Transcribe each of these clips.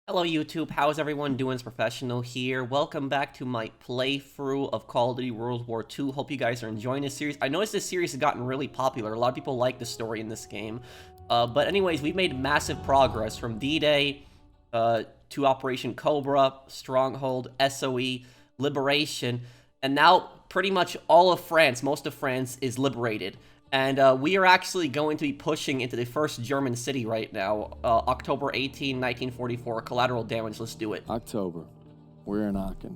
Hello YouTube, how's everyone doing? It's Professional here. Welcome back to my playthrough of Call of Duty World War II. Hope you guys are enjoying this series. I noticed this series has gotten really popular. A lot of people like the story in this game. But anyways, we've made massive progress from D-Day to Operation Cobra, Stronghold, S.O.E, Liberation, and now pretty much all of France, most of France, is liberated. And we are actually going to be pushing into the first German city right now, October 18, 1944, collateral damage. Let's do it. October. We're in Aachen.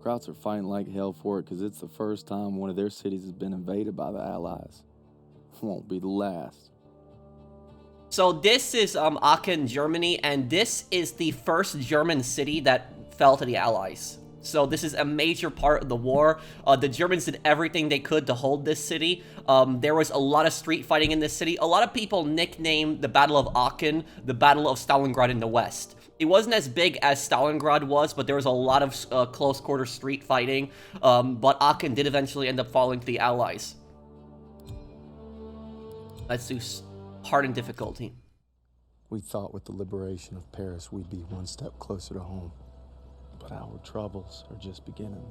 Krauts are fighting like hell for it because it's the first time one of their cities has been invaded by the Allies. Won't be the last. So this is Aachen, Germany, and this is the first German city that fell to the Allies. So this is a major part of the war. The Germans did everything they could to hold this city. There was a lot of street fighting in this city. A lot of people nicknamed the Battle of Aachen the Battle of Stalingrad in the West. It wasn't as big as Stalingrad was, but there was a lot of close-quarter street fighting. But Aachen did eventually end up falling to the Allies. Let's do hard and difficulty. We thought with the liberation of Paris we'd be one step closer to home. But our troubles are just beginning.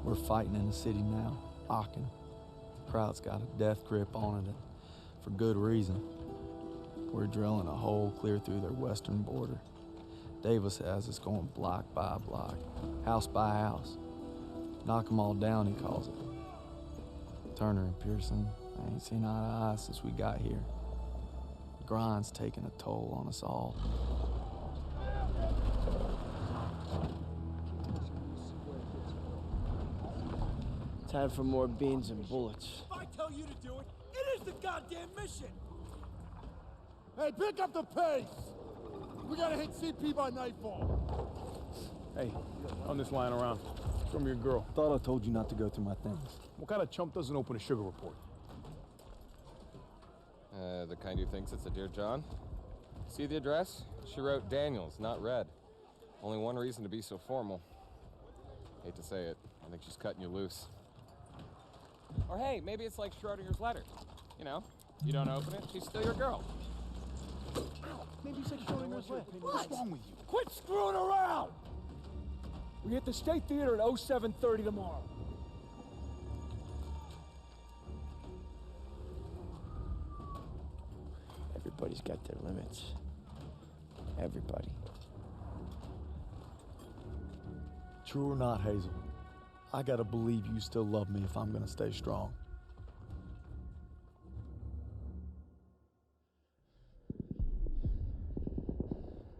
We're fighting in the city now, Aachen. Crowd's got a death grip on it, and for good reason. We're drilling a hole clear through their western border. Davis has us going block by block, house by house. Knock 'em all down, he calls it. Turner and Pearson, I ain't seen eye to eye since we got here. Grind's taking a toll on us all. Time for more beans and bullets. If I tell you to do it, it is the goddamn mission! Hey, pick up the pace! We gotta hit CP by nightfall. Hey, I'm just lying around. Show me your girl. Thought I told you not to go through my things. What kind of chump doesn't open a sugar report? The kind who thinks it's a Dear John. See the address? She wrote Daniels, not Red. Only one reason to be so formal. Hate to say it, I think she's cutting you loose. Or hey, maybe it's like Schrodinger's letter. You know, you don't open it, she's still your girl. Maybe you said Schrodinger's letter. What's wrong with you? Quit screwing around! We hit the State Theater at 07:30 tomorrow. Everybody's got their limits. Everybody. True or not, Hazel, I gotta believe you still love me if I'm gonna stay strong.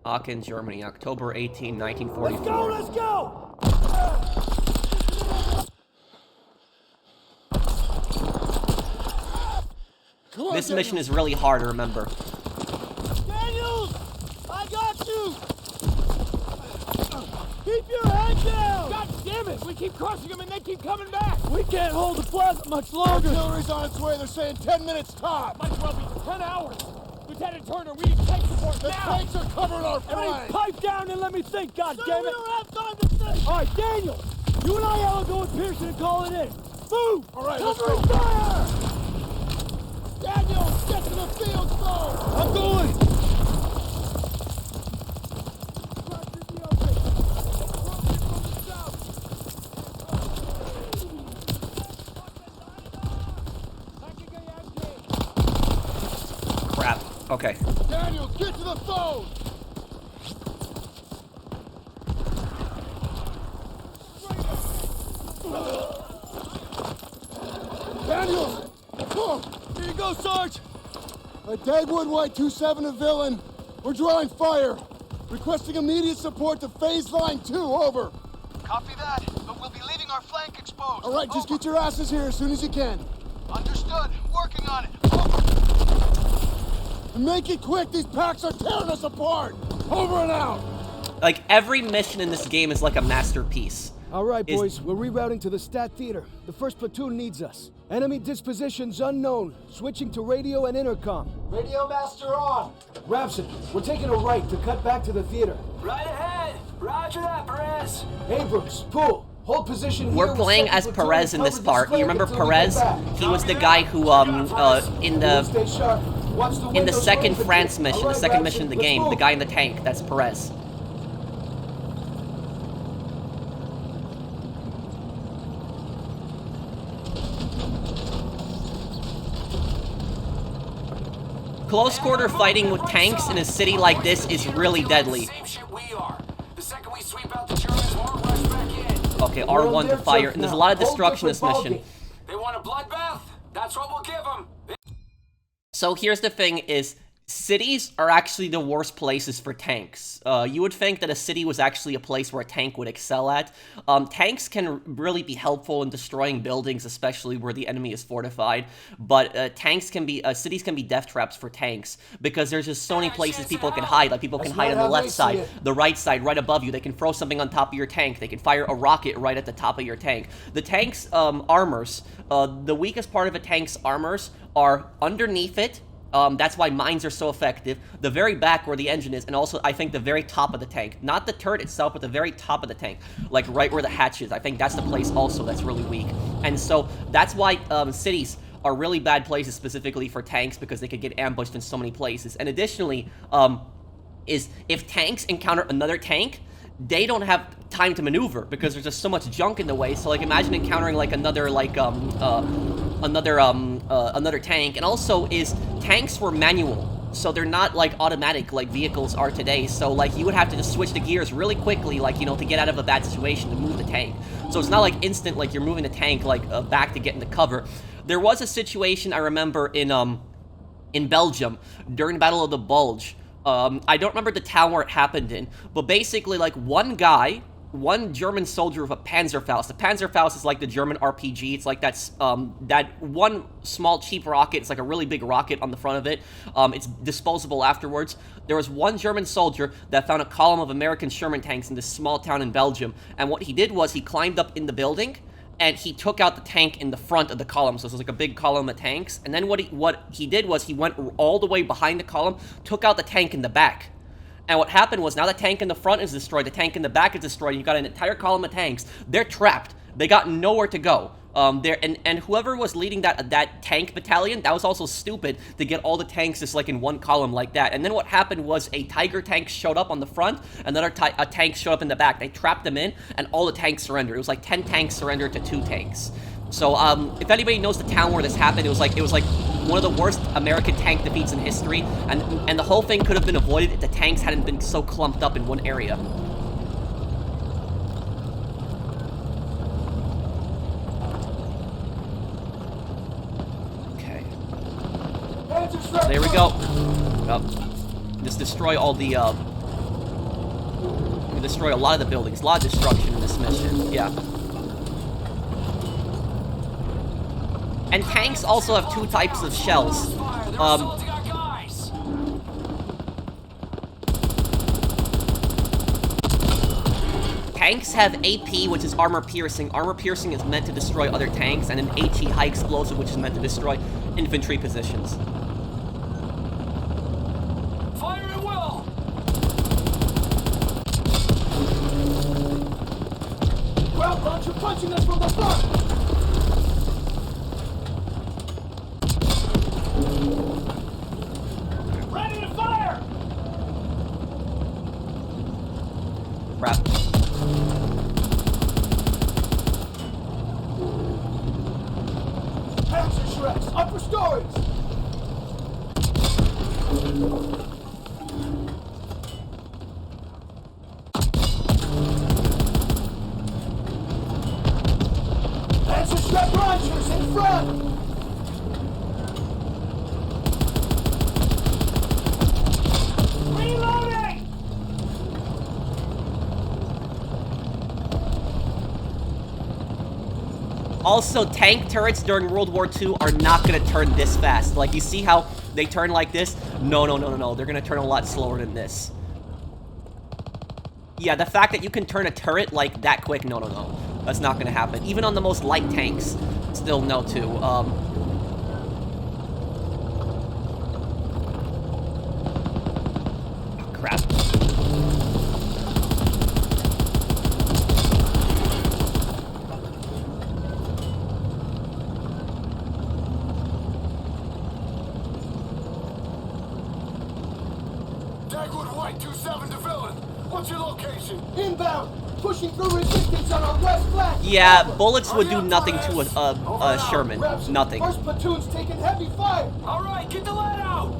Aachen, Germany, October 18, 1944. Let's go! Come on, This mission is really hard to remember. Daniels! I got you! Keep your head down! God damn it! We keep crushing them and they keep coming back! We can't hold the plaza much longer! Artillery's on its way, they're saying 10 minutes top! Might as well be 10 hours! Lieutenant Turner, we need tank support The now! tanks are covering our flank! Pipe down and let me think, goddammit! We don't have time to think! All right, Daniel! You and I will go with Pearson and call it in! Move! All right, let's Cover go. and fire! Daniels, get to the field zone! I'm going! Crap. Okay. Daniels, get to the phone! Daniels! Come! Here you go, Sarge! Dagwood White 27 to Villain. We're drawing fire. Requesting immediate support to phase line 2, over. Copy that, but we'll be leaving our flank exposed. All right, just get your asses here as soon as you can. Understood. Working on it. And make it quick, these packs are tearing us apart! Over and out! Like, every mission in this game is like a masterpiece. All right, Is- boys, we're rerouting to the Stat Theater. The first platoon needs us. Enemy dispositions unknown. Switching to radio and intercom. Radio master on! Rapson, we're taking a right to cut back to the theater. Right ahead. Roger that, Perez. Abrams, Poole, hold position here. We're with playing second as platoon Perez in and this cover part. You flank remember until we get Perez? back. He was the guy who, in Poole, the... stay sharp. In the second France mission, the second mission in the game, the guy in the tank, that's Perez. Close quarter fighting with tanks in a city like this is really deadly. Okay, R1 to fire, and there's a lot of destruction in this mission. They want a bloodbath? That's what we'll give them. So here's the thing is, cities are actually the worst places for tanks. You would think that a city was actually a place where a tank would excel at. Tanks can really be helpful in destroying buildings, especially where the enemy is fortified. But cities can be death traps for tanks, because there's just so many places people can hide. Like, people can hide on the left side, the right side, right above you. They can throw something on top of your tank. They can fire a rocket right at the top of your tank. The tank's armors, the weakest part of a tank's armors are underneath it. That's why mines are so effective. The very back where the engine is, and also, I think, the very top of the tank. Not the turret itself, but the very top of the tank. Like, right where the hatch is. I think that's the place also that's really weak. And so, that's why cities are really bad places specifically for tanks, because they could get ambushed in so many places. And additionally, is if tanks encounter another tank, they don't have time to maneuver, because there's just so much junk in the way. So, like, imagine encountering, like, another tank. And also is tanks were manual, so they're not like automatic like vehicles are today. So like you would have to just switch the gears really quickly, like, you know, to get out of a bad situation, to move the tank. So it's not like instant, like you're moving the tank like back to get into cover. There was a situation I remember in Belgium during the Battle of the Bulge. I don't remember the town where it happened in, but basically like one German soldier with a Panzerfaust. The Panzerfaust is like the German RPG. It's like that one small cheap rocket. It's like a really big rocket on the front of it. It's disposable afterwards. There was one German soldier that found a column of American Sherman tanks in this small town in Belgium. And what he did was he climbed up in the building and he took out the tank in the front of the column. So it was like a big column of tanks. And then what he did was he went all the way behind the column, took out the tank in the back. And what happened was, now the tank in the front is destroyed, the tank in the back is destroyed, you've got an entire column of tanks. They're trapped. They got nowhere to go. And whoever was leading that tank battalion, that was also stupid to get all the tanks just like in one column like that. And then what happened was a Tiger tank showed up on the front, another a tank showed up in the back. They trapped them in, and all the tanks surrendered. It was like 10 tanks surrendered to 2 tanks. So, if anybody knows the town where this happened, it was like one of the worst American tank defeats in history, and the whole thing could have been avoided if the tanks hadn't been so clumped up in one area. Okay. There we go. Just destroy all the, destroy a lot of the buildings. A lot of destruction in this mission. Yeah. And tanks also have 2 types of shells. Tanks have AP, which is armor piercing. Armor piercing is meant to destroy other tanks, and an HE, high explosive, which is meant to destroy infantry positions. Fire at will! Ground launcher punching us from the front! Ready to fire! Crap. Panzer shreds, upper stories! Panzer shred launchers in front! Also, tank turrets during World War II are not going to turn this fast. Like, you see how they turn like this? No. They're going to turn a lot slower than this. Yeah, the fact that you can turn a turret, like, that quick, no. That's not going to happen. Even on the most light tanks, still no, too. Oh, crap. What's your location? Inbound! Pushing through resistance on our west flank! Yeah, bullets would do nothing to a Sherman. Reps, Nothing. First platoon's taking heavy fire! All right, get the lead out.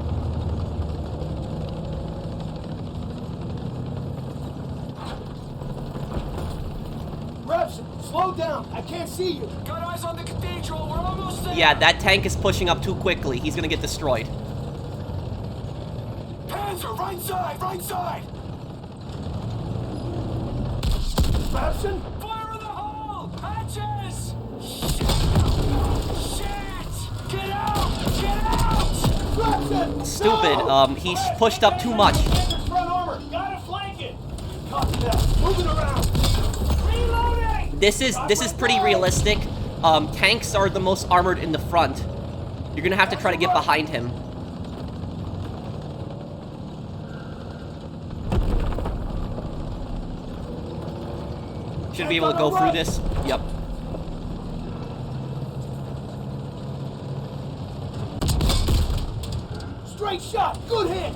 Reps, slow down. I can't see you. Got eyes on the cathedral. We're almost there. Yeah, that tank is pushing up too quickly. He's gonna get destroyed. Panzer, right side, right side. Rapson? Fire in the hole! Hatches! Shit! Get out! Get out! Rapson! Stupid. No! He's pushed up too much. Panzer's front armor. Gotta flank it. Copy that. Moving around. Reloading! This is pretty realistic. Tanks are the most armored in the front. You're gonna have to try to get behind him. Should be able to go through this. Yep. Straight shot. Good hit.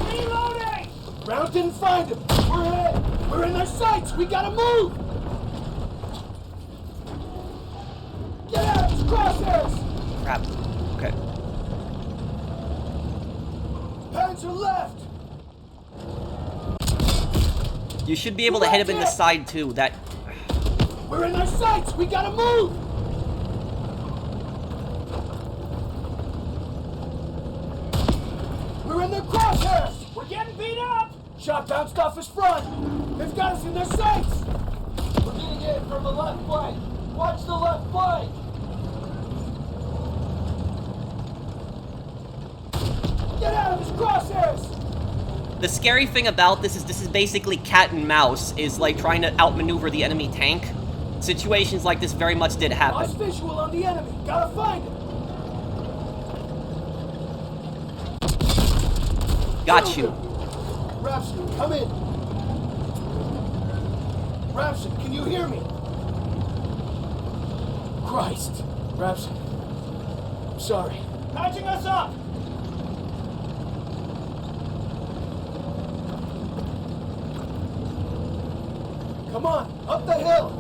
Reloading! Round didn't find him. We're hit. We're in their sights. We gotta move. Get out of his crosshairs. Crap. Okay. Panzer left. You should be able to hit him in the side too. That. We're in their sights. We gotta move. We're in their crosshairs. We're getting beat up. Shot bounced off his front. They've got us in their sights. We're getting hit from the left flank. Watch the left flank. Get out of his crosshairs. The scary thing about this is basically cat and mouse, is like trying to outmaneuver the enemy tank. Situations like this very much did happen. Lost visual on the enemy. Gotta find him. Got you. Rapson, come in. Rapson, can you hear me? Christ. Rapson. I'm sorry. Patching us up! Come on, up the hill!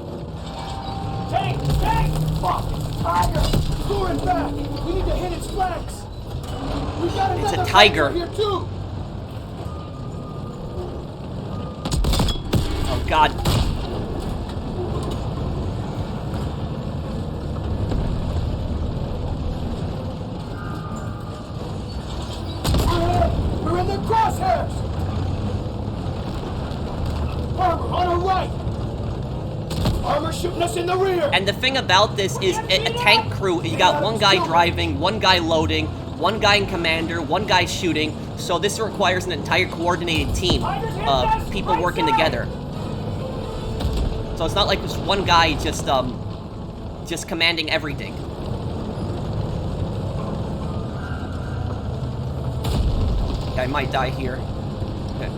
Tank! Tank! Fuck! Tiger! Luring back! We need to hit its flanks! We got It's a another tiger. here too! Oh God. We're in the crosshairs! Armor on our right! Armor shooting us in the rear! And the thing about this is a tank crew, you got one guy driving, one guy loading, one guy in commander, one guy shooting, so this requires an entire coordinated team of people working together. So it's not like just one guy just commanding everything. I might die here. Okay.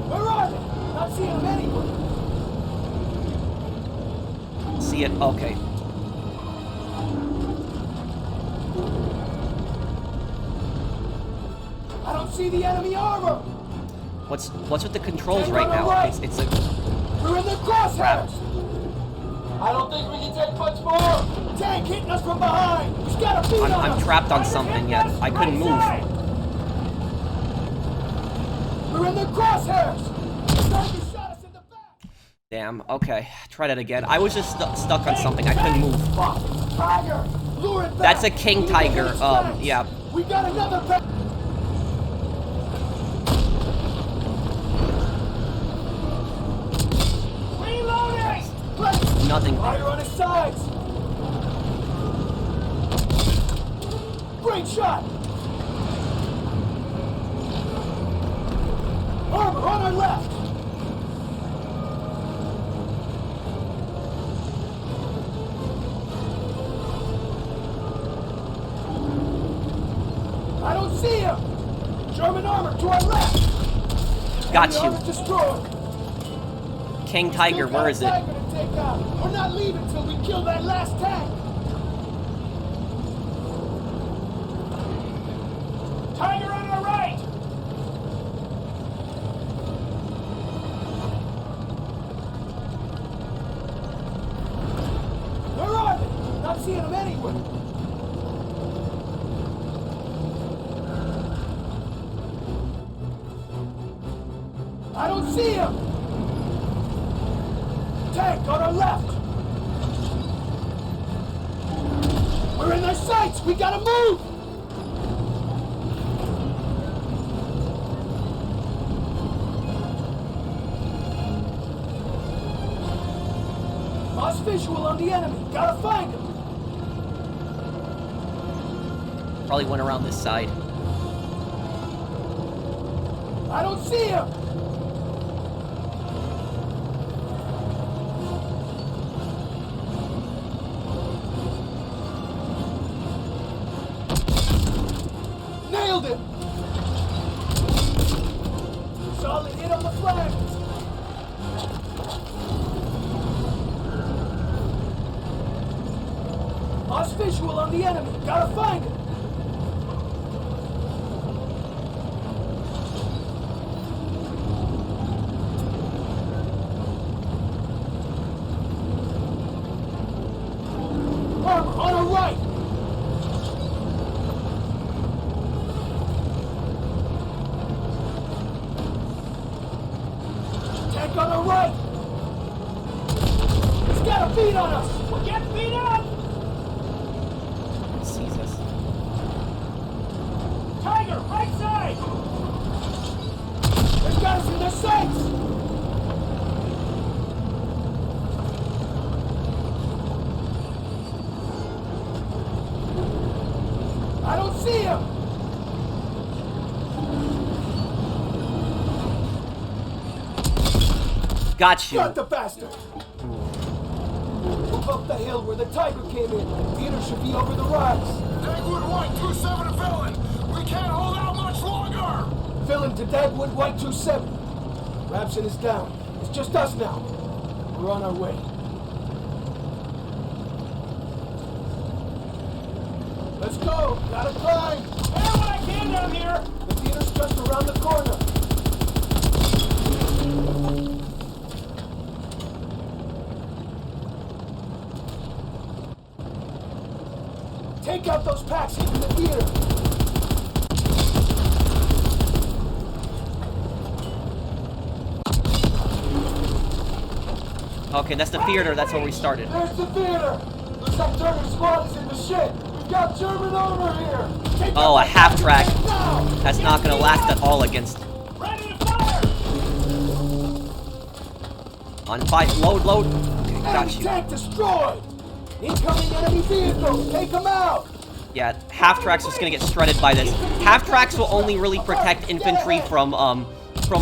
Where are they? Not seeing them anywhere. See it? Okay. I don't see the enemy armor! What's with the controls right now? It's a We're in the crosshairs! I don't think we can take much more! Tank hitting us from behind! He's got a beat on I'm us! trapped on something yet. I couldn't move. We're in the crosshairs! Tiger shot us in the back! Damn. Okay. Try that again. I was just stuck on something. I couldn't move. Fuck! Tiger! Lure it back! That's a king We need to hit tiger. its flanks. Yeah. We got another back! Reloading! Nothing. Fire on his sides! Great shot! Armor on our left! I don't see him! German armor to our left! Got Enemy you. armor destroyed! King Tiger, Still got where a is it? tiger to take out. We're not leaving till we kill that last tank! I don't see him! Tank on our left! We're in their sights! We gotta move! Lost visual on the enemy. Gotta find him! Probably went around this side. I don't see him! Nailed him! Solid hit on the flag! Lost visual on the enemy. Gotta find him! Armor on our right! Tank on our right! He's got a beat on us! We're getting beat up! Sees us. Tiger, right side! They've got us in their sights! I don't see him! Got you. Got the bastard! Move up the hill where the Tiger came in. The theater should be over the rise. Dagwood White 27 to villain! We can't hold out much longer! Villain to Dagwood White 27. Rabson is down. It's just us now. We're on our way. Let's go! Gotta climb! Fire what I can down here! The theater's just around the corner. Take out those packs in the theater. Okay, that's the theater. That's where we started. There's the theater. Looks like Turner's squad is in the shit. We've got German armor here. Take Oh, out a half track. now. That's not gonna last at all against. Ready to fire! On 5. Load, load. Okay, got Enemy you. tank destroyed. Incoming enemy vehicles. Take them out. Yeah, half tracks just gonna get shredded by this. Half tracks will only really protect infantry from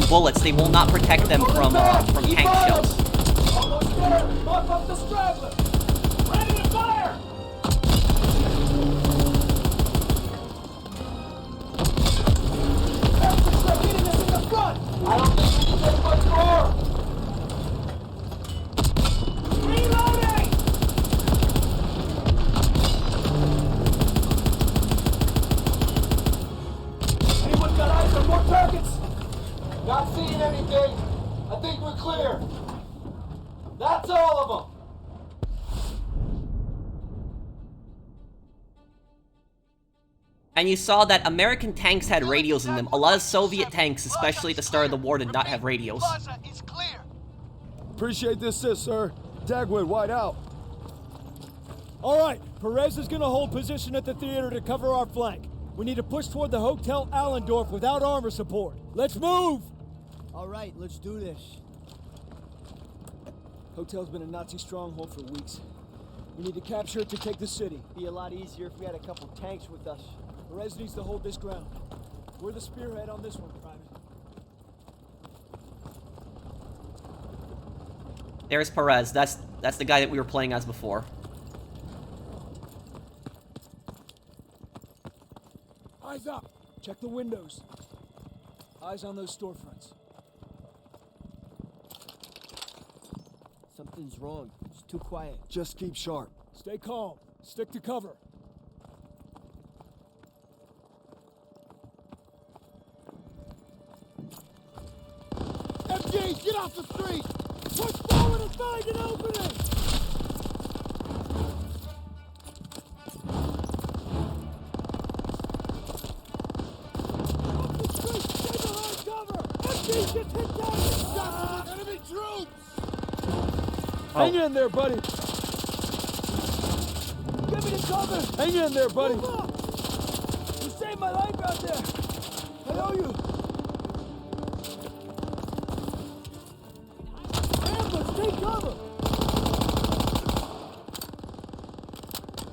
bullets. They will not protect them from tank shells. Almost there. Mop up the straggler. Ready to fire! Looks like hitting us in the front. I don't think we can take much more. Reloading! Anyone got eyes on more targets? Not seeing anything. I think we're clear. That's all of them. And you saw that American tanks had radios in them. A lot of Soviet tanks, especially at the start of the war, did not have radios. Appreciate the assist, sir. Dagwood, wide out. All right, Perez is gonna hold position at the theater to cover our flank. We need to push toward the Hotel Allendorf without armor support. Let's move! All right, let's do this. Hotel's been a Nazi stronghold for weeks. We need to capture it to take the city. Be a lot easier if we had a couple tanks with us. Perez needs to hold this ground. We're the spearhead on this one, Private. There's Perez. That's the guy that we were playing as before. Eyes up! Check the windows. Eyes on those storefronts. Something's wrong. It's too quiet. Just keep sharp. Stay calm. Stick to cover. FG, get off the street! Push forward and find an opening! Off the street! Stay behind cover! FG, just hit target! Hang in there, buddy. Give me the cover. Hang in there, buddy. Move up. You saved my life out there. I owe you. Ambush, take cover.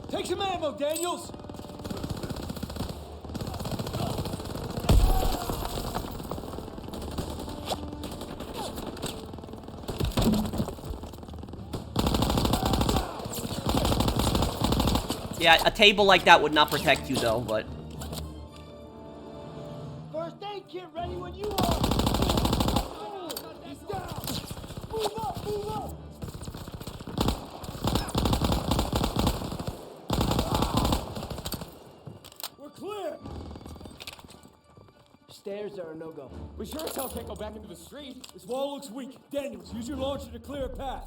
Take some ammo, Daniels. Yeah, a table like that would not protect you though, but... First aid kit ready when you are. He's down. Move up, move up. We're clear. Stairs are a no-go. We sure as hell can't go back into the street. This wall looks weak. Daniels, use your launcher to clear a path.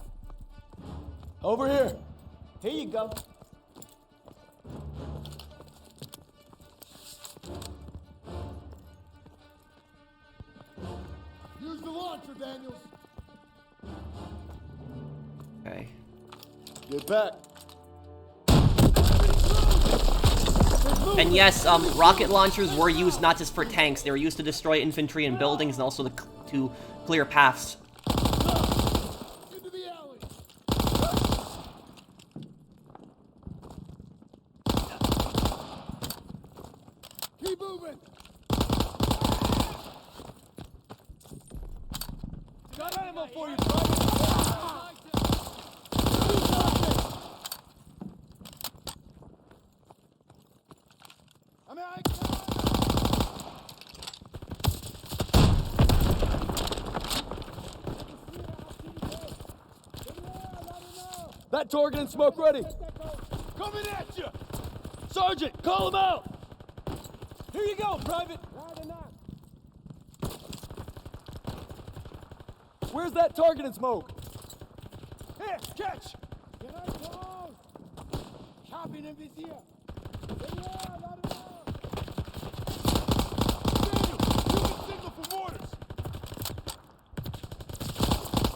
Over here. Here you go. Use the launcher, Daniels. Okay. Get back. And yes, rocket launchers were used not just for tanks, they were used to destroy infantry and buildings and also to clear paths. Into the alley. Keep moving. Got ammo for you, Private. That target and smoke ready. Coming at you. Sergeant, call him out. Here you go, Private. Where's that target and smoke? Here, catch. Get out close. Copy in vizier.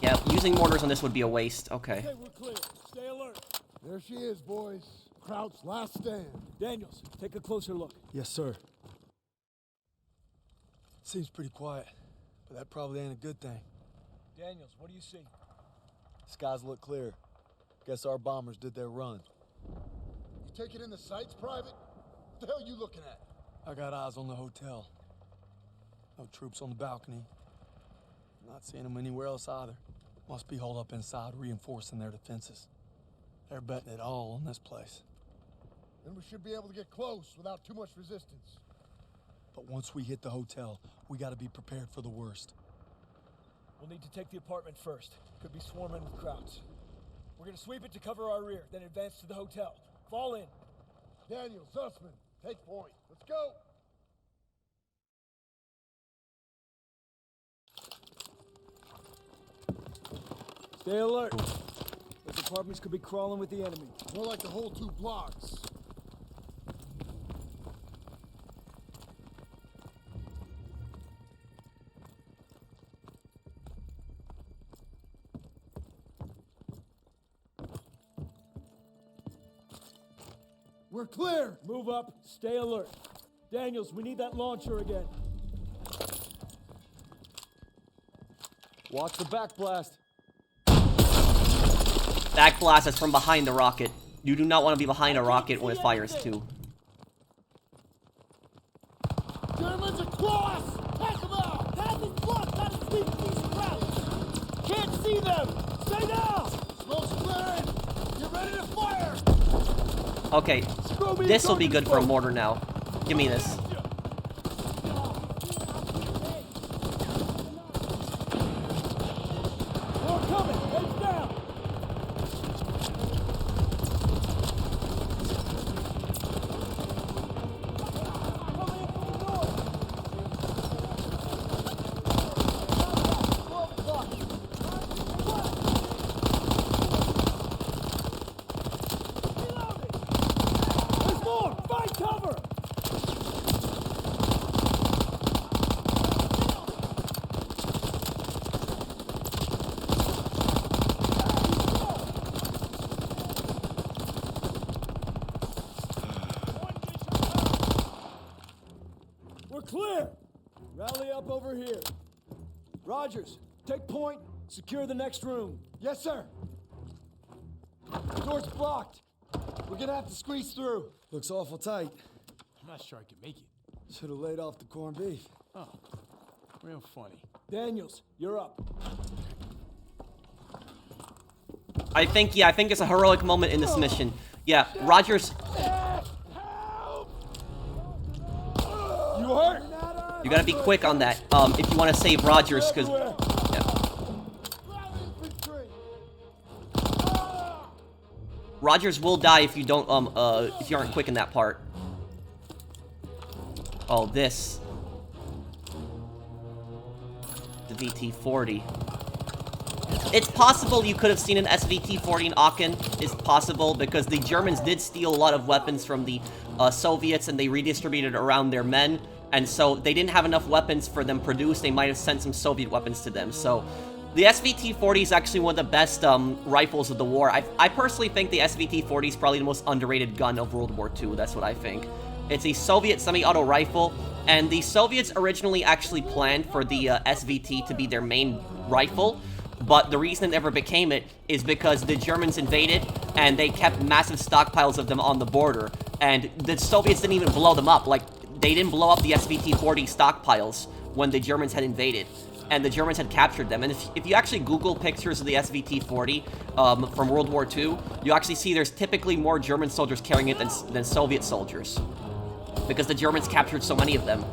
Yeah, using mortars on this would be a waste. Okay. Okay, we're clear. Stay alert. There she is, boys. Kraut's last stand. Daniels, take a closer look. Yes, sir. Seems pretty quiet, but that probably ain't a good thing. Daniels, what do you see? Skies look clear. Guess our bombers did their run. You taking in the sights, Private? What the hell are you looking at? I got eyes on the hotel. No troops on the balcony. Not seeing them anywhere else either. Must be holed up inside, reinforcing their defenses. They're betting it all on this place. Then we should be able to get close without too much resistance. But once we hit the hotel, we gotta be prepared for the worst. We'll need to take the apartment first. Could be swarming with crowds. We're gonna sweep it to cover our rear, then advance to the hotel. Fall in. Daniel, Zussman, take point. Let's go. Stay alert. Those apartments could be crawling with the enemy. More like the whole 2 blocks. We're clear. Move up, stay alert. Daniels, we need that launcher again. Watch the backblast. Backblast is from behind the rocket. You do not want to be behind a rocket when it fires too. Germans across! Take them out! Path is blocked. Gotta sweep these crowds. Can't see them. Stay down. Smoke's clearing! Get ready to fire! Okay, this will be good for a mortar now. Give me this. More coming. Heads down. clear! Rally up over here. Rogers, take point, secure the next room. Yes, sir. Door's blocked. We're gonna have to squeeze through. Looks awful tight. I'm not sure I can make it. Should have laid off the corned beef. Oh, real funny. Daniels, you're up. I think it's a heroic moment in this mission. Yeah, Rogers. You hurt? You gotta be quick on that. If you want to save Rogers, because Rogers will die if you don't if you aren't quick in that part. Oh, this. The VT-40. It's possible you could have seen an SVT-40 in Aachen. It's possible because the Germans did steal a lot of weapons from the Soviets and they redistributed around their men. And so they didn't have enough weapons for them produced. They might have sent some Soviet weapons to them. So the SVT-40 is actually one of the best rifles of the war. I personally think the SVT-40 is probably the most underrated gun of World War II. That's what I think. It's a Soviet semi-auto rifle. And the Soviets originally actually planned for the SVT to be their main rifle. But the reason it never became it is because the Germans invaded and they kept massive stockpiles of them on the border. And the Soviets didn't even blow them up. Like, they didn't blow up the SVT-40 stockpiles when the Germans had invaded. And the Germans had captured them. And if you actually Google pictures of the SVT-40 from World War II, you actually see there's typically more German soldiers carrying it than Soviet soldiers. Because the Germans captured so many of them.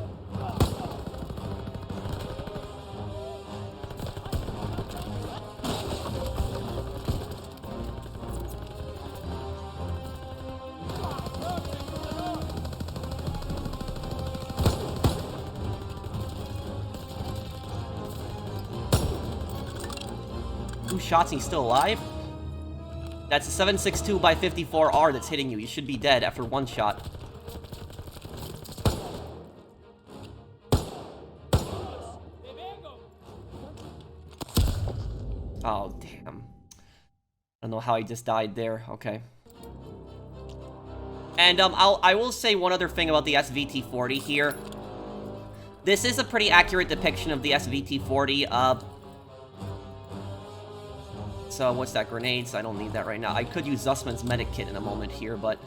Shots and he's still alive? That's a 7.62 by 54R that's hitting you. You should be dead after one shot. Oh, damn. I don't know how he just died there. Okay. And I will say one other thing about the SVT-40 here. This is a pretty accurate depiction of the SVT-40. So, what's that? Grenades? I don't need that right now. I could use Zussman's medic kit in a moment here, but...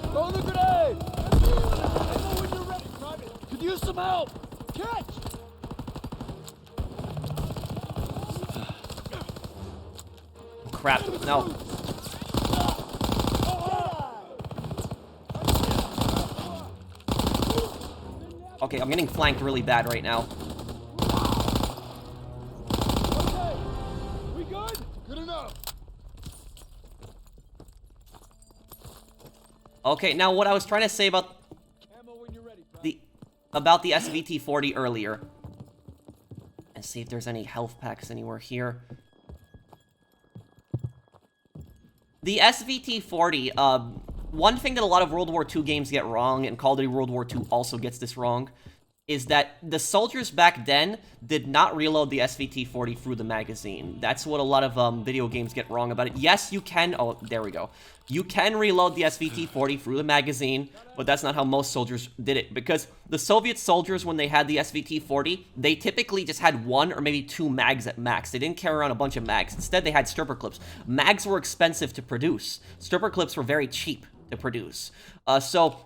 Throw the grenade! I know when you're ready, Private. Could use some help! Catch! Crap, no. Okay, I'm getting flanked really bad right now. Okay, we good? Good enough. Okay, now what I was trying to say about the SVT-40 earlier. Let's see if there's any health packs anywhere here. The SVT-40, one thing that a lot of World War II games get wrong, and Call of Duty World War II also gets this wrong, is that the soldiers back then did not reload the SVT-40 through the magazine. That's what a lot of video games get wrong about it. Yes, you can... Oh, there we go. You can reload the SVT-40 through the magazine, but that's not how most soldiers did it. Because the Soviet soldiers, when they had the SVT-40, they typically just had one or maybe two mags at max. They didn't carry around a bunch of mags. Instead, they had stripper clips. Mags were expensive to produce. Stripper clips were very cheap to produce. So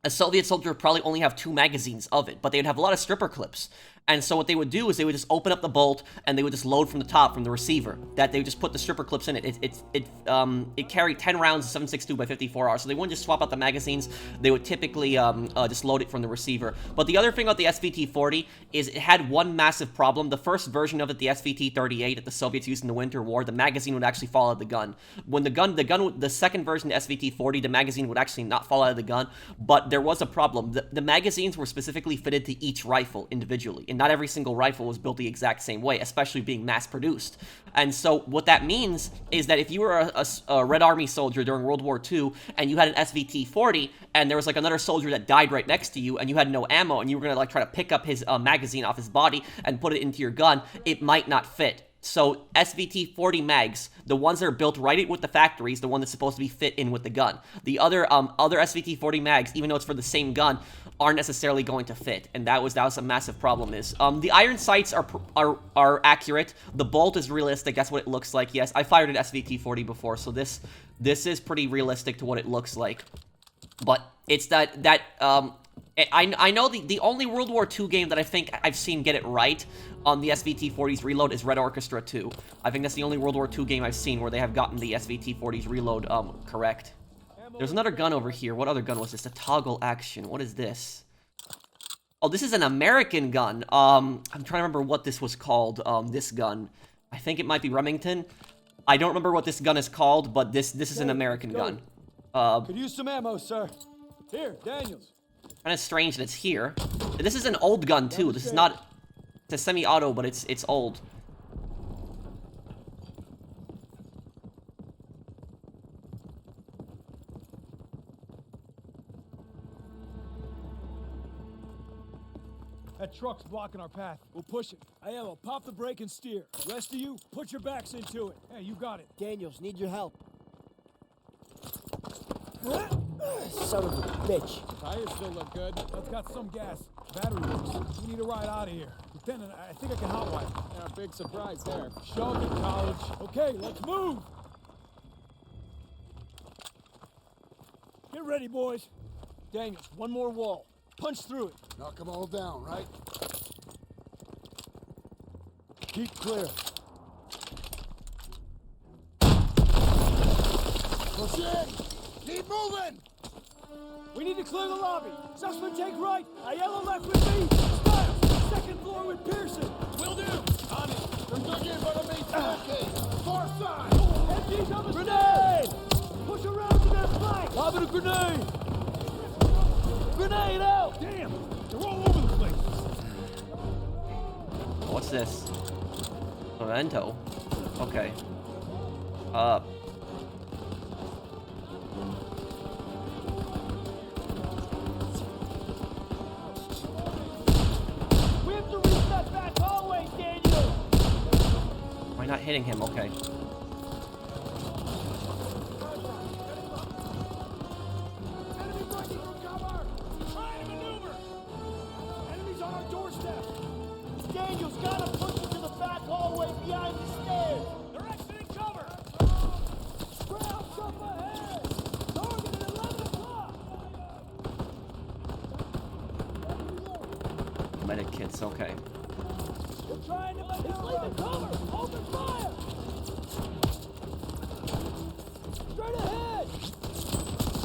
a Soviet soldier would probably only have 2 magazines of it, but they would have a lot of stripper clips. And so what they would do is they would just open up the bolt and they would just load from the top, from the receiver. That they would just put the stripper clips in it. It carried 10 rounds of 7.62 by 54R, so they wouldn't just swap out the magazines. They would typically just load it from the receiver. But the other thing about the SVT-40 is it had one massive problem. The first version of it, the SVT-38 that the Soviets used in the Winter War, the magazine would actually fall out of the gun. When the second version, the SVT-40, the magazine would actually not fall out of the gun, but there was a problem. The magazines were specifically fitted to each rifle individually, and not every single rifle was built the exact same way, especially being mass-produced. And so what that means is that if you were a Red Army soldier during World War II, and you had an SVT-40, and there was like another soldier that died right next to you, and you had no ammo, and you were gonna like try to pick up his magazine off his body and put it into your gun, it might not fit. So SVT-40 mags, the ones that are built right with the factories, the one that's supposed to be fit in with the gun. The other SVT-40 mags, even though it's for the same gun, aren't necessarily going to fit, and that was a massive problem. The iron sights are accurate. The bolt is realistic. That's what it looks like. Yes, I fired an SVT-40 before, so this is pretty realistic to what it looks like. But it's I know the only World War II game that I think I've seen get it right on the SVT-40's reload is Red Orchestra 2. I think that's the only World War II game I've seen where they have gotten the SVT-40's reload correct. There's another gun over here. What other gun was this? A toggle action. What is this? Oh, this is an American gun. I'm trying to remember what this was called, this gun. I think it might be Remington. I don't remember what this gun is called, but this is an American gun. Could use some ammo, sir. Here, Daniels. Kind of strange that it's here. This is an old gun too. This is not. It's a semi-auto, but it's old. That truck's blocking our path. We'll push it. Aiello, pop the brake and steer. Rest of you, put your backs into it. Hey, you got it. Daniels, need your help. Son of a bitch. Tires still look good. I've got some gas. Battery works. We need a ride out of here. Lieutenant, I think I can hotwire. Yeah, big surprise there. Shove it, college. Okay, let's move. Get ready, boys. Daniels, one more wall. Punch through it. Knock them all down, right? Keep clear. Push in! Keep moving! We need to clear the lobby. Sussman, take right. Aiello left with me. Stiles, second floor with Pearson. Will do. On it. They're dug in by the main staircase. Far side. Empties on the grenade! Push around to their flank. Lobbing a grenade. Grenade out! Damn, they're all over the place. What's this? Memento. Okay. We have to reach that back hallway, Daniel! Am I not hitting him? Okay. Enemy breaking from cover! Trying to maneuver! Enemies on our doorstep! Daniel's gotta push it to the back hallway behind the stairs! They're exiting cover! Scraps up ahead! Target at 11 o'clock! Medic kits. Okay. We're trying to let him leave the cover! Open fire! Straight ahead!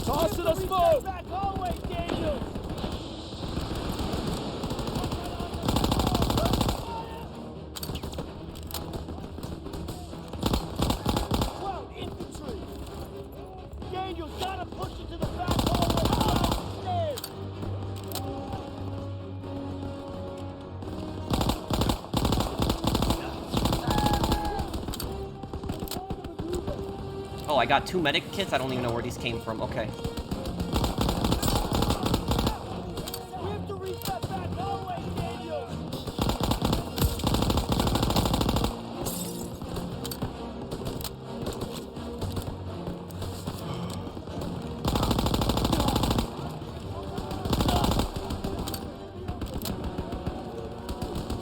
Toss to the smoke! Back hallway, Daniel! Well, infantry! Daniel's gotta push it to the back hallway behind the stairs! Oh, I got 2 medic kits? I don't even know where these came from. Okay. We have to reach that back hallway, Daniel!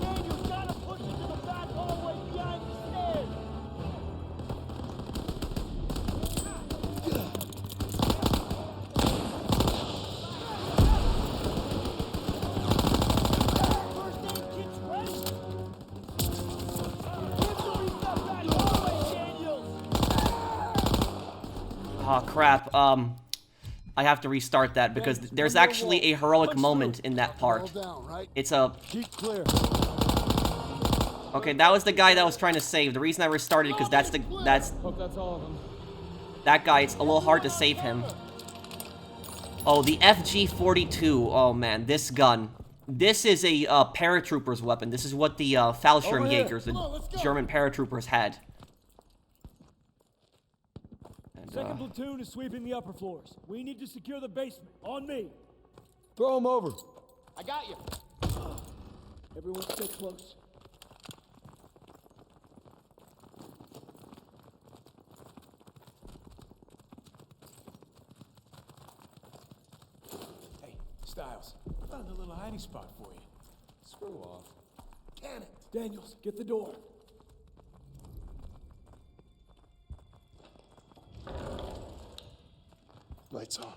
Daniel's gotta push it to the back hallway behind the stairs! First aid kit's ready! We have to reach that back hallway, Daniel! Oh, crap. I have to restart that because there's actually a heroic moment in that All part. down, right? It's a... Keep clear. Okay, that was the guy that I was trying to save. The reason I restarted because that's Hope that's all of them. that guy. It's a little hard to save him. Oh, the FG-42. Oh, man, this gun. This is a paratrooper's weapon. This is what the Fallschirmjägers, the German paratroopers, had. And, Second platoon is sweeping the upper floors. We need to secure the basement. On me. Throw him over. I got you. Everyone stay close. Hey, Styles, I found a little hiding spot for you. Screw off. Can it? Daniels, get the door. Lights on.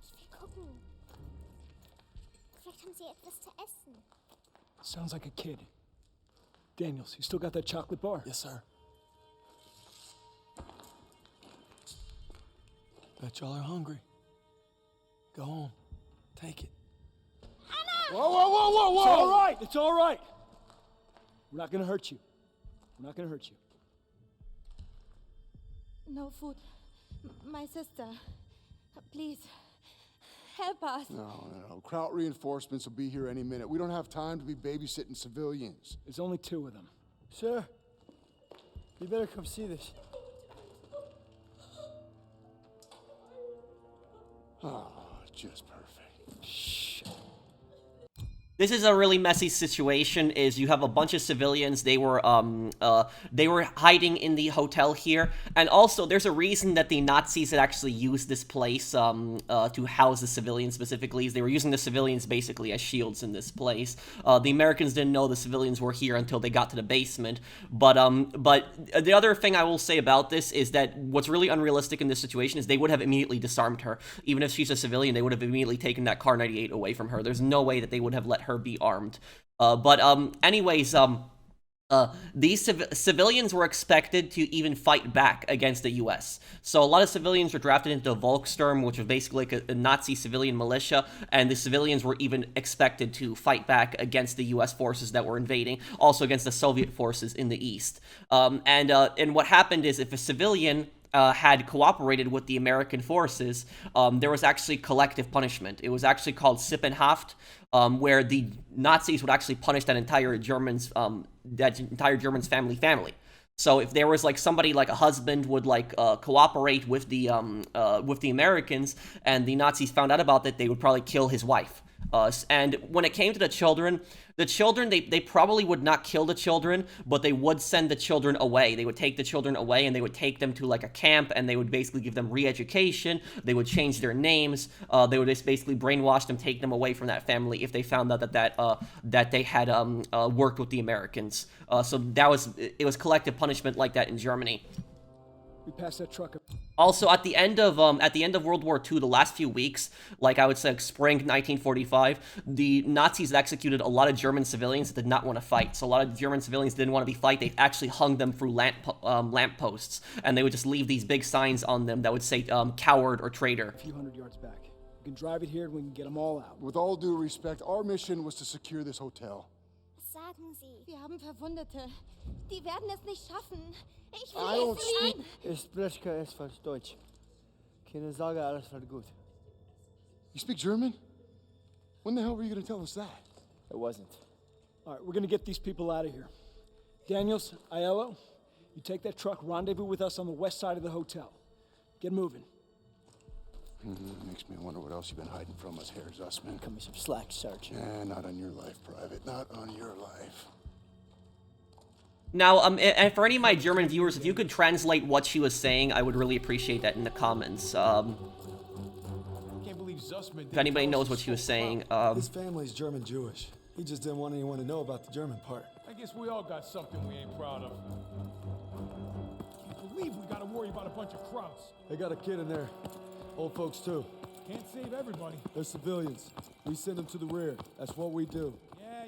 Ich will gucken. Vielleicht haben sie etwas zu essen. Sounds like a kid. Daniels, you still got that chocolate bar? Yes, sir. Bet y'all are hungry. Go on. Take it. Whoa, whoa, whoa, whoa, whoa! It's all right. It's all right. We're not gonna hurt you. We're not gonna hurt you. No food. My sister. Please. Help us. No. Kraut reinforcements will be here any minute. We don't have time to be babysitting civilians. There's only 2 of them. Sir, you better come see this. Oh, just perfect. This is a really messy situation. Is you have a bunch of civilians. They were hiding in the hotel here, and also there's a reason that the Nazis had actually used this place to house the civilians specifically. Is they were using the civilians basically as shields in this place. The Americans didn't know the civilians were here until they got to the basement. But the other thing I will say about this is that what's really unrealistic in this situation is they would have immediately disarmed her. Even if she's a civilian, they would have immediately taken that Car 98 away from her. There's no way that they would have let her be armed. Anyways, these civilians were expected to even fight back against the U.S. So a lot of civilians were drafted into Volkssturm, which was basically like a Nazi civilian militia, and the civilians were even expected to fight back against the U.S. forces that were invading, also against the Soviet forces in the east. And what happened is if a civilian had cooperated with the American forces, there was actually collective punishment. It was actually called Sippenhaft, where the Nazis would actually punish that entire German's family. So if there was like somebody like a husband would like cooperate with the Americans, and the Nazis found out about that, they would probably kill his wife. And when it came to the children, they probably would not kill the children, but they would send the children away. They would take the children away, and they would take them to like a camp, and they would basically give them re-education. They would change their names. They would just basically brainwash them, take them away from that family if they found out that they had worked with the Americans. So it was collective punishment like that in Germany. We passed that truck. Also, at the end of World War II, the last few weeks, like I would say, like spring 1945, the Nazis executed a lot of German civilians that did not want to fight. So a lot of German civilians didn't want to be fight. They actually hung them through lamp posts, and they would just leave these big signs on them that would say "coward" or "traitor." A few hundred yards back. We can drive it here, and we can get them all out. With all due respect, our mission was to secure this hotel. Sagen Sie. Wir haben Verwundete. Die werden es nicht schaffen. Ich I don't will speak. Ich spreche etwas Deutsch. Keine Sorge, alles wird gut. You speak German? When the hell were you going to tell us that? It wasn't. All right, we're going to get these people out of here. Daniels, Aiello, you take that truck, rendezvous with us on the west side of the hotel. Get moving. Makes me wonder what else you've been hiding from us, Herr Zussman. Cut me some slack, Sergeant. Not on your life, Private. Not on your life. Now, and for any of my German viewers, if you could translate what she was saying, I would really appreciate that in the comments. Can't believe Zussman If anybody knows what she was saying. His family's German-Jewish. He just didn't want anyone to know about the German part. I guess we all got something we ain't proud of. Can't believe we gotta worry about a bunch of Krauts. They got a kid in there. Old folks, too. Can't save everybody. They're civilians. We send them to the rear. That's what we do. Yeah.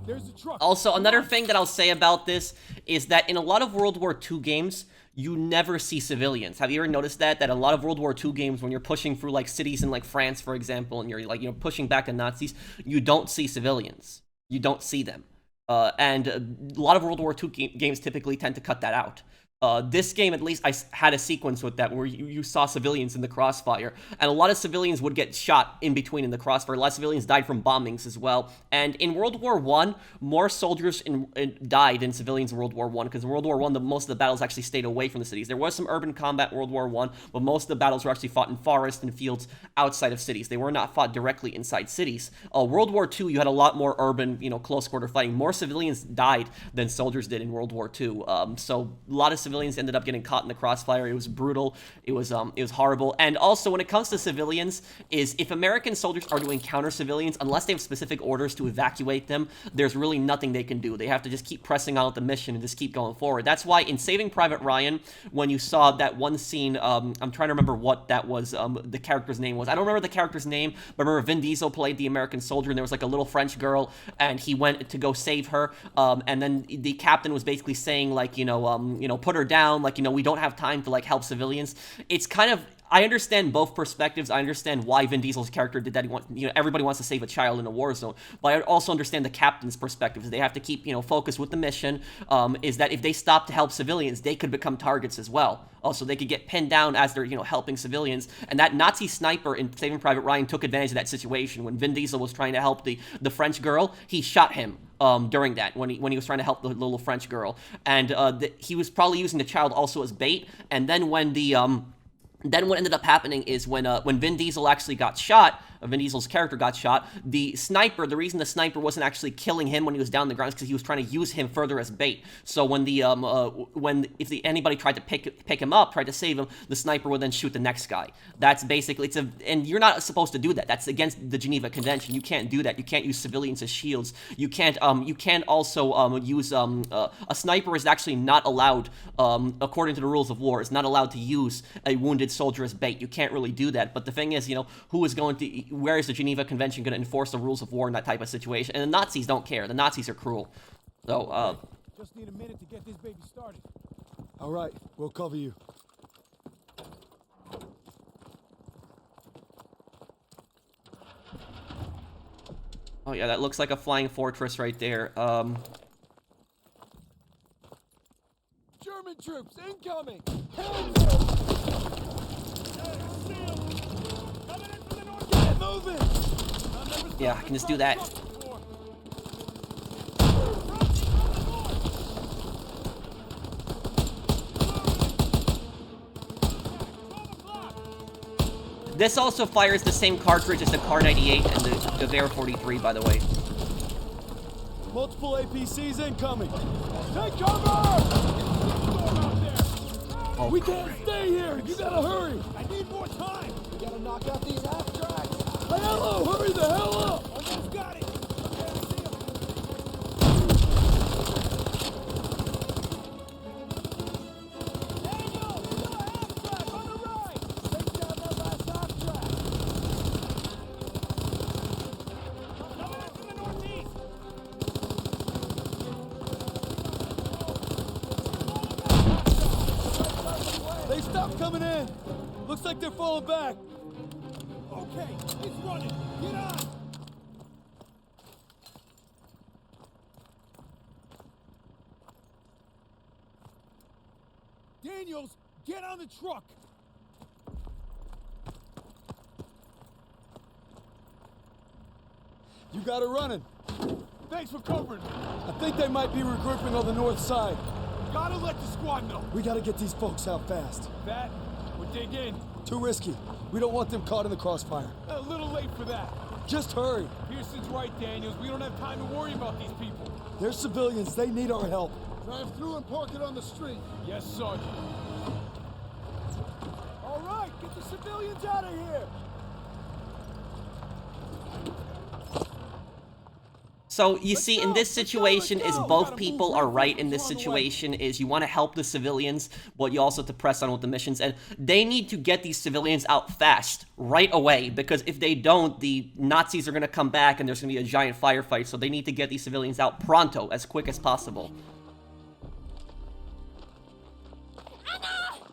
There's the truck. Also, another thing that I'll say about this is that in a lot of World War II games, you never see civilians. Have you ever noticed that? That a lot of World War II games, when you're pushing through like cities in like France, for example, and you're like, pushing back the Nazis, you don't see civilians. You don't see them. And a lot of World War II games typically tend to cut that out. This game, at least, I had a sequence with that where you saw civilians in the crossfire, and a lot of civilians would get shot in between in the crossfire. A lot of civilians died from bombings as well. And in World War I, more soldiers died than civilians in World War I, because in World War I, most of the battles actually stayed away from the cities. There was some urban combat in World War I, but most of the battles were actually fought in forests and fields outside of cities. They were not fought directly inside cities. World War II, you had a lot more urban, close quarter fighting. More civilians died than soldiers did in World War II. So a lot of civilians ended up getting caught in the crossfire. It was brutal. It was horrible. And also, when it comes to civilians, is if American soldiers are to encounter civilians, unless they have specific orders to evacuate them, there's really nothing they can do. They have to just keep pressing on with the mission and just keep going forward. That's why in Saving Private Ryan, when you saw that one scene, I'm trying to remember what that was, the character's name was. I don't remember the character's name, but I remember Vin Diesel played the American soldier, and there was like a little French girl, and he went to go save her, and then the captain was basically saying, like, put her down, like, we don't have time to, like, help civilians. It's kind of, I understand both perspectives. I understand why Vin Diesel's character did that. Everybody wants to save a child in a war zone, but I also understand the captain's perspective. They have to keep, focus with the mission, is that if they stop to help civilians, they could become targets as well. Also, they could get pinned down as they're, helping civilians. And that Nazi sniper in Saving Private Ryan took advantage of that situation. When Vin Diesel was trying to help the French girl, he shot him during that, when he was trying to help the little French girl. And he was probably using the child also as bait. And then when what ended up happening is when Vin Diesel actually got shot, Vin Diesel's character got shot, the reason the sniper wasn't actually killing him when he was down on the ground is because he was trying to use him further as bait. So when anybody tried to pick him up, tried to save him, the sniper would then shoot the next guy. That's basically, and you're not supposed to do that. That's against the Geneva Convention. You can't do that. You can't use civilians as shields. You can't also use, a sniper is actually not allowed, according to the rules of war, is not allowed to use a wounded soldier as bait. You can't really do that. But the thing is, where is the Geneva Convention going to enforce the rules of war in that type of situation? And the Nazis don't care. The Nazis are cruel. So, just need a minute to get this baby started. All right, we'll cover you. oh yeah, that looks like a flying fortress right there. German troops incoming! Hands up! Get moving! Yeah, I can just do that. This also fires the same cartridge as the Kar 98 and the Gewehr 43, by the way. Multiple APCs incoming. Take cover! Oh, we can't stay here. You gotta hurry. I need more time. We gotta knock out these abstracts. Hello, hurry the hell up! Almost got it. Okay, I see him. Daniel, still an abstract on the right. Take down that last abstract. Coming in from the northeast. They stopped coming in. Looks like they're falling back. Okay, it's running. Get on. Daniels, get on the truck. You got it running. Thanks for covering me. I think they might be regrouping on the north side. Gotta let the squad know. We gotta get these folks out fast. That would dig in. Too risky. We don't want them caught in the crossfire. A little late for that. Just hurry. Pearson's right, Daniels. We don't have time to worry about these people. They're civilians. They need our help. Drive through and park it on the street. Yes, Sergeant. All right, get the civilians out of here. So you see, in this situation, is both people are right in this situation, is you want to help the civilians, but you also have to press on with the missions, and they need to get these civilians out fast, right away, because if they don't, the Nazis are going to come back and there's going to be a giant firefight, so they need to get these civilians out pronto, as quick as possible.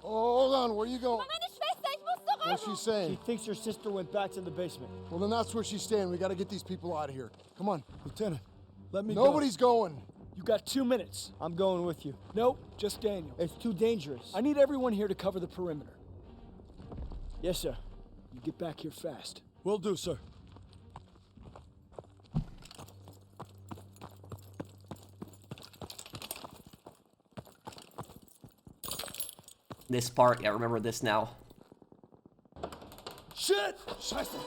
Oh, hold on, where you going? Meine Schwester, ich muss zurück. What's she saying? She thinks your sister went back to the basement. Well, then that's where she's staying. We gotta get these people out of here. Come on. Lieutenant, Let me Nobody's going. You got 2 minutes. I'm going with you. Nope, just Daniel. It's too dangerous. I need everyone here to cover the perimeter. Yes, sir. You get back here fast. Will do, sir. This part, yeah, remember this now. Shit! Scheiße.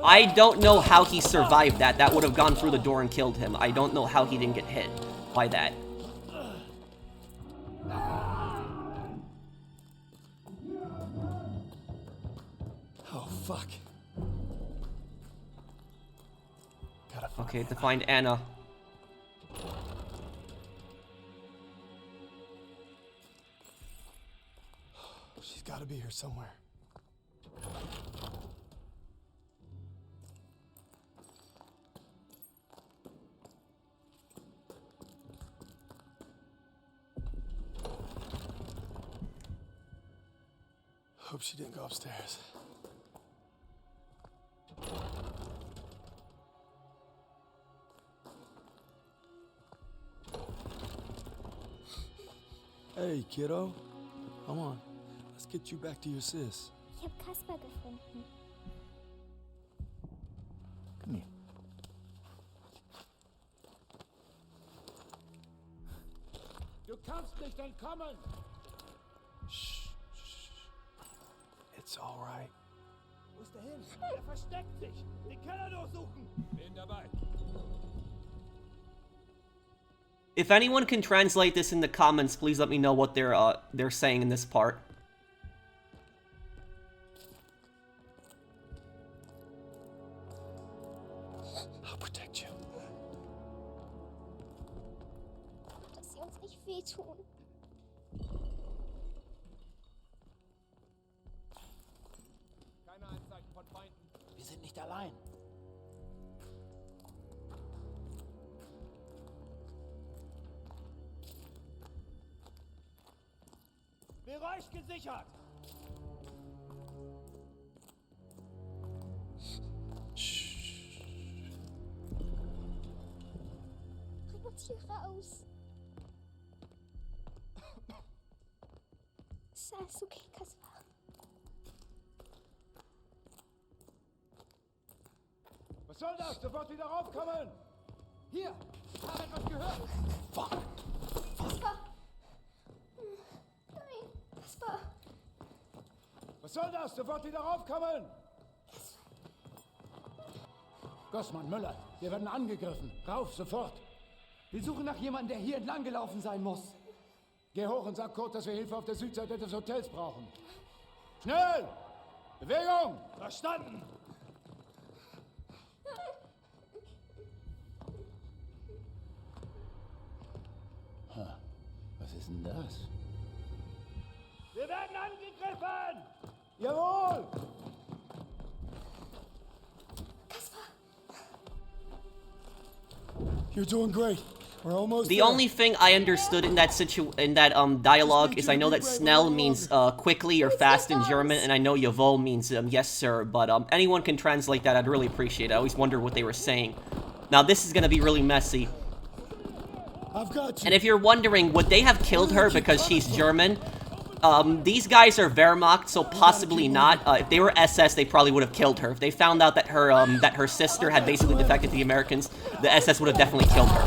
I don't know how he survived that. That would have gone through the door and killed him. I don't know how he didn't get hit by that. Oh, fuck. Okay, to find Anna. She's got to be here somewhere. Hope she didn't go upstairs. Hey, kiddo. Come on. Let's get you back to your sis. Ich habe Kasper gefunden. Come here. Du kannst nicht entkommen! Shh. It's all right. Wo ist er hin? Er versteckt sich! Den Keller durchsuchen! Bin dabei. If anyone can translate this in the comments, please let me know what they're saying in this part. I'll protect you. Dass sie uns nicht wehtun. Keine Anzeichen von Feinden. Wir sind nicht allein. Bereich gesichert! Bring uns hier raus. Ist alles okay, Kasper? Was soll das? Sofort wieder raufkommen! Hier! Ich habe etwas gehört! Kasper! Nein, Kasper! Was soll das? Sofort wieder raufkommen! Gossmann, Müller, wir werden angegriffen. Rauf, sofort! Wir suchen nach jemandem, der hier entlang gelaufen sein muss. Geh hoch und sag Kurt, dass wir Hilfe auf der Südseite des Hotels brauchen. Schnell! Bewegung! Verstanden! Was ist denn das? Wir werden angegriffen! Jawohl! You're doing great. We're almost The there. only thing I understood in that dialogue is I know that Snell means quickly or fast in German, and I know Jawohl means yes sir, but anyone can translate that, I'd really appreciate it. I always wondered what they were saying. Now this is gonna be really messy. I've got you. And if you're wondering, would they have killed her because she's German? These guys are Wehrmacht, so possibly not. If they were SS, they probably would have killed her. If they found out that her sister had basically defected to the Americans, the SS would have definitely killed her.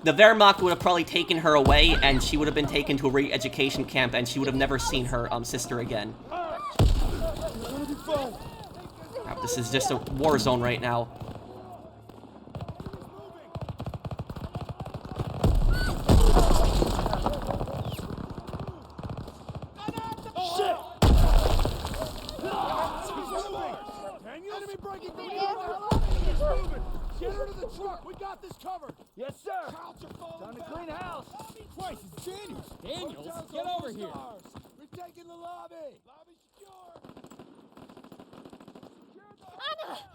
The Wehrmacht would have probably taken her away, and she would have been taken to a re-education camp, and she would have never seen her sister again. Crap, this is just a war zone right now. truck. We got this covered. Yes, sir. Time to clean house. Christ, it's Daniels. Daniels, Hotel's get over almost here. ours. We've taken the lobby. Lobby secure. Secure the Anna! hotel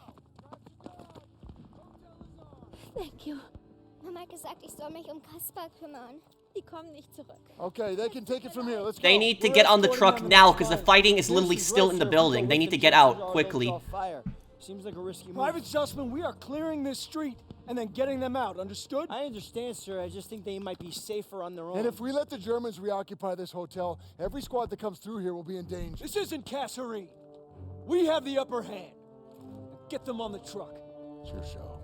is ours. Thank you. Mama hat gesagt, ich soll mich Kaspar kümmern. Die kommen nicht zurück. Okay, they can take it from here. Let's go. They need to get on the truck now because the fighting is literally still in the building. They need to get out quickly. Seems like a risky move. Private Sussman, we are clearing this street and then getting them out, understood? I understand, sir. I just think they might be safer on their own. And if we let the Germans reoccupy this hotel, every squad that comes through here will be in danger. This isn't Kasserine. We have the upper hand. Get them on the truck. It's your show.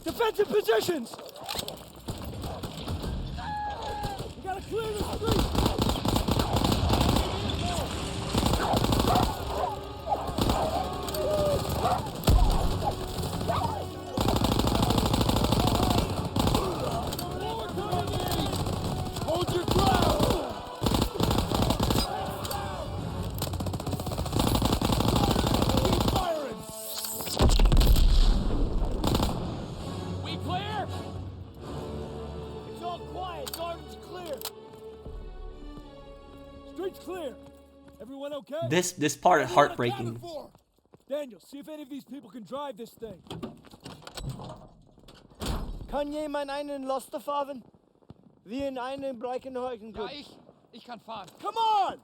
Defensive positions! We gotta clear the street! Hold your ground! Keep firing. We clear? It's all quiet. Garden's clear. Street's clear. Everyone okay? This part is heartbreaking. Daniel, see if any of these people can drive this thing. Kann jemand einen Laster fahren? Wie in einem Breckenhäusen. Ja, ich kann fahren. Come on!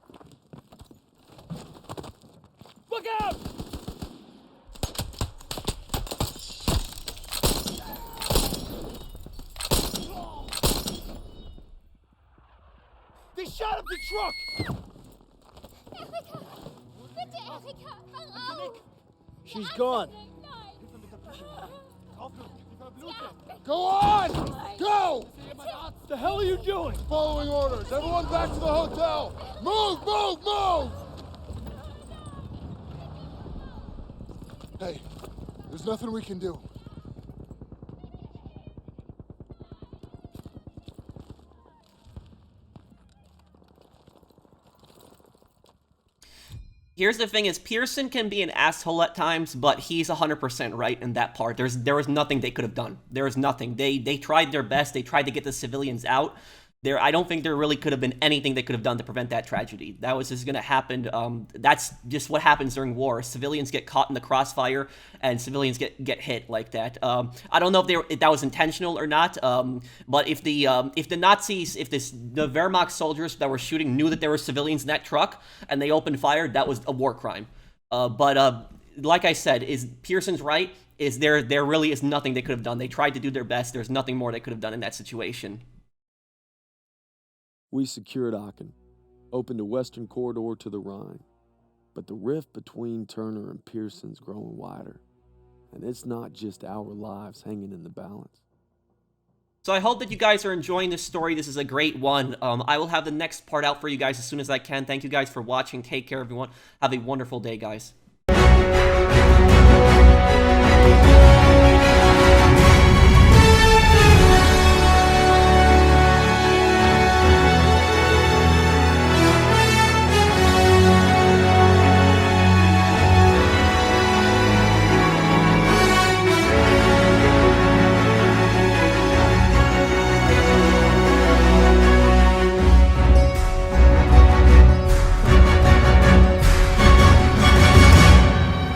Look out! They shot up the truck. Erika! Bitte, Erika! Wach auf! She's gone. Go on! Go! What the hell are you doing? Following orders. Everyone back to the hotel. Move, move, move! Hey, there's nothing we can do. Here's the thing is, Pearson can be an asshole at times, but he's 100% right in that part. There was nothing they could have done. There was nothing. They tried their best. They tried to get the civilians out. I don't think there really could have been anything they could have done to prevent that tragedy. That was just going to happen. That's just what happens during war. Civilians get caught in the crossfire, and civilians get hit like that. I don't know if that was intentional or not. But if the Nazis, the Wehrmacht soldiers that were shooting knew that there were civilians in that truck and they opened fire, that was a war crime. But like I said, is Pearson's right? Is there really is nothing they could have done. They tried to do their best. There's nothing more they could have done in that situation. We secured Aachen, opened a western corridor to the Rhine, but the rift between Turner and Pearson's growing wider, and it's not just our lives hanging in the balance. So I hope that you guys are enjoying this story. This is a great one. I will have the next part out for you guys as soon as I can. Thank you guys for watching. Take care, everyone. Have a wonderful day, guys.